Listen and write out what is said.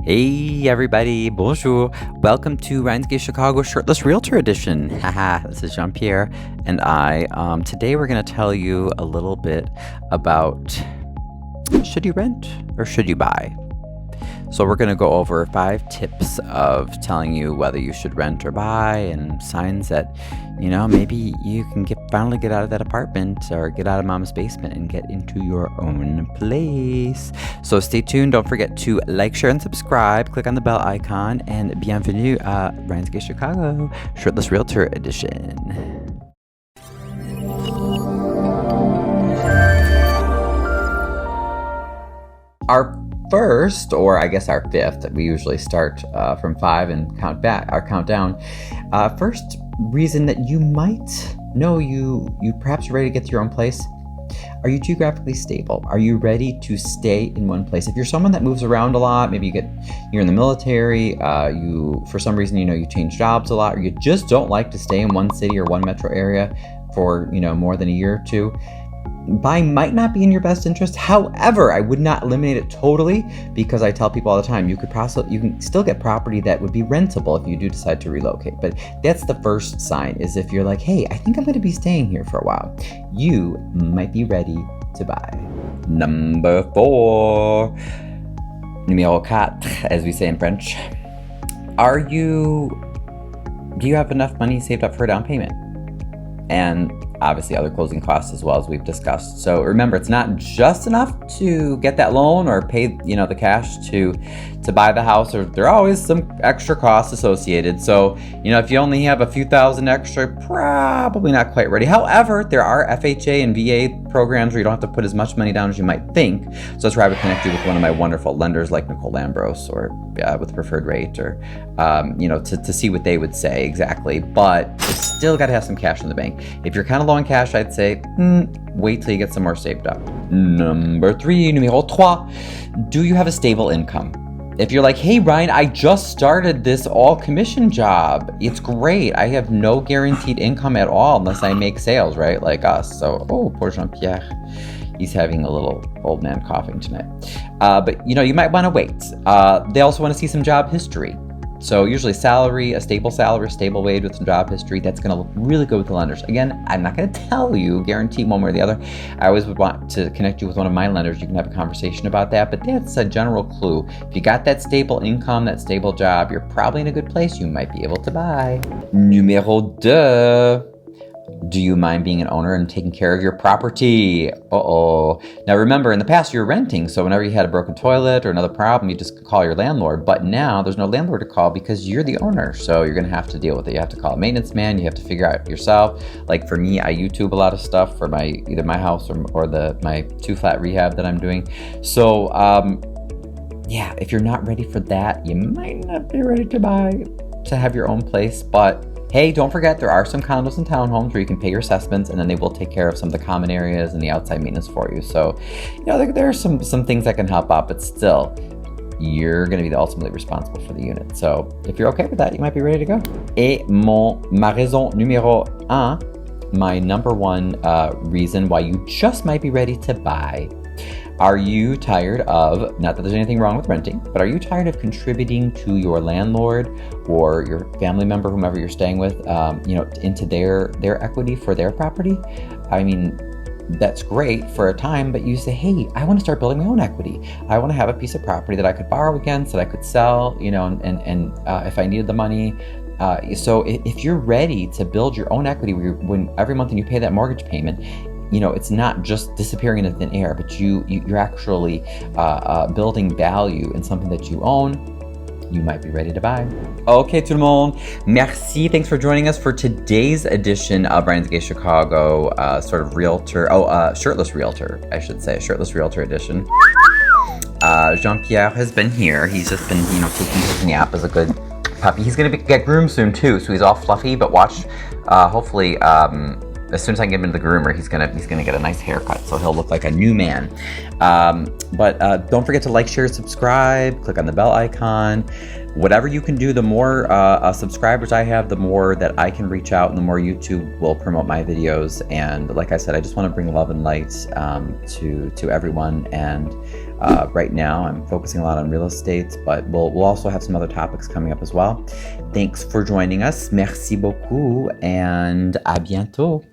Hey everybody, bonjour. Welcome to Ryan's Gay Chicago Shirtless Realtor Edition. Haha, this is Jean-Pierre and I. Today we're going to tell you a little bit about should you rent or should you buy? So we're going to go over 5 tips of telling you whether you should rent or buy and signs that, maybe you can finally get out of that apartment or get out of mom's basement and get into your own place. So stay tuned. Don't forget to like, share, and subscribe. Click on the bell icon and bienvenue à Ryan's Gay Chicago Shirtless Realtor Edition. Our first, or I guess our fifth, we usually start from 5 and count down. First reason that you might know you perhaps are ready to get to your own place. Are you geographically stable? Are you ready to stay in one place? If you're someone that moves around a lot, maybe you're in the military, you for some reason you change jobs a lot, or you just don't like to stay in one city or one metro area for more than a year or two. Buying might not be in your best interest. However, I would not eliminate it totally, because I tell people all the time, you can still get property that would be rentable if you do decide to relocate. But that's the first sign, is if you're like, hey, I think I'm going to be staying here for a while, you might be ready to buy. Number 4, numéro 4, as we say in French. Do you have enough money saved up for a down payment? And obviously other closing costs as well, as we've discussed. So remember, it's not just enough to get that loan or pay the cash to buy the house, or there are always some extra costs associated. So if you only have a few thousand extra, probably not quite ready. However, there are FHA and VA programs where you don't have to put as much money down as you might think. So that's where I would connect you with one of my wonderful lenders like Nicole Lambros, or with preferred rate, or to see what they would say exactly. But you still got to have some cash in the bank. If you're kind of low on cash, I'd say wait till you get some more saved up. Number 3, numéro 3, do you have a stable income? If you're like, hey Ryan, I just started this all commission job, it's great, I have no guaranteed income at all unless I make sales, right, like us. So poor Jean-Pierre, he's having a little old man coughing tonight. But you might want to wait. They also want to see some job history. So usually a stable salary, stable wage with some job history, that's going to look really good with the lenders. Again, I'm not going to tell you, guarantee one way or the other. I always would want to connect you with one of my lenders. You can have a conversation about that, but that's a general clue. If you got that stable income, that stable job, you're probably in a good place. You might be able to buy. Numéro 2. Do you mind being an owner and taking care of your property? Now remember, in the past you were renting, so whenever you had a broken toilet or another problem, you just call your landlord. But now there's no landlord to call because you're the owner, so you're gonna have to deal with it. You have to call a maintenance man, you have to figure out yourself. Like for me, I YouTube a lot of stuff for either my house or my 2-flat rehab that I'm doing. So if you're not ready for that, you might not be ready to have your own place. But hey, don't forget, there are some condos and townhomes where you can pay your assessments, and then they will take care of some of the common areas and the outside maintenance for you. So, there are some things that can help out, but still, you're going to be ultimately responsible for the unit. So, if you're okay with that, you might be ready to go. Et ma raison numéro 1, my number 1 reason why you just might be ready to buy. Are you tired of, not that there's anything wrong with renting, but are you tired of contributing to your landlord or your family member, whomever you're staying with, into their equity for their property? I mean, that's great for a time, but you say, hey, I want to start building my own equity. I want to have a piece of property that I could borrow against, that I could sell, and if I needed the money. So if you're ready to build your own equity, when every month you pay that mortgage payment, it's not just disappearing into thin air, but you're actually building value in something that you own, you might be ready to buy. Okay, tout le monde. Merci. Thanks for joining us for today's edition of Ryan's Gay Chicago, shirtless realtor, I should say, shirtless realtor edition. Jean-Pierre has been here. He's just been, taking his nap as a good puppy. He's going to get groomed soon too, so he's all fluffy, but watch, hopefully, as soon as I can get him into the groomer, he's gonna get a nice haircut, so he'll look like a new man. But don't forget to like, share, subscribe, click on the bell icon. Whatever you can do, the more subscribers I have, the more that I can reach out, and the more YouTube will promote my videos. And like I said, I just want to bring love and light to everyone. And Right now, I'm focusing a lot on real estate, but we'll also have some other topics coming up as well. Thanks for joining us. Merci beaucoup, and à bientôt.